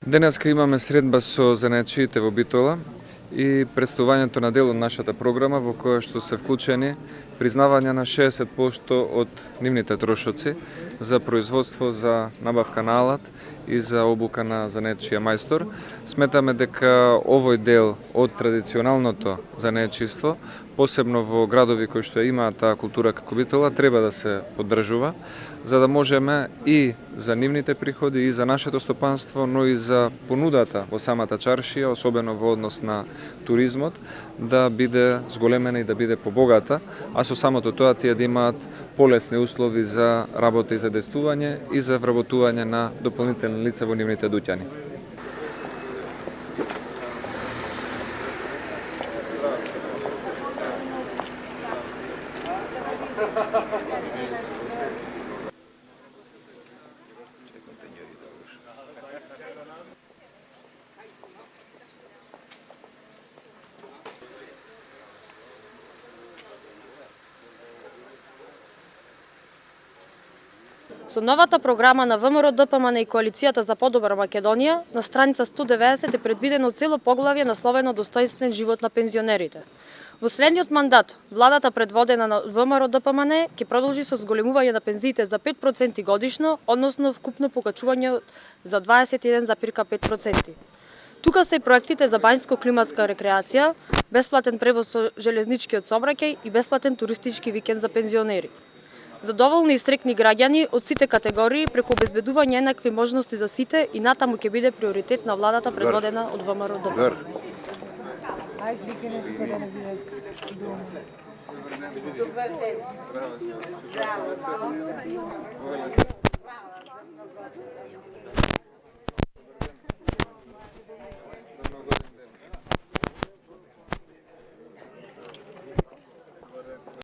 Денеска имаме средба со занаетчиите во Битола и представувањето на дел од нашата програма во која што се вклучени признавање на 60% од нивните трошоци за производство, за набавка на алат и за обука на занаетчија мајстор. Сметаме дека овој дел од традиционалното занаетчиство, посебно во градови кои што имаат таа култура како Битола, треба да се поддржува, за да можеме и за нивните приходи, и за нашето стопанство, но и за понудата во самата чаршија, особено во однос на туризмот, да биде зголемена и да биде побогата, а со самото тоа тие да имаат полесни услови за работа и за действување и за вработување на дополнителни лица во нивните дуќани. Со новата програма на ВМРО ДПМН и Коалицијата за подобра Македонија, на страница 190 е предвидено цело поглавје насловено Достоинствен живот на пензионерите. Во следниот мандат, владата предводена на ВМРО ДПМН ќе продолжи со зголемување на пензиите за 5% годишно, односно вкупно покачување за 21,5%. Тука се и проектите за бањско-климатска рекреација, бесплатен превоз со железничкиот сообраќај и бесплатен туристички викенд за пензионери. Задоволни и среќни граѓани од сите категории преку обезбедување еднакви можности за сите и натаму ќе биде приоритет на владата предводена од ВМРО ДПМН. Добар ден.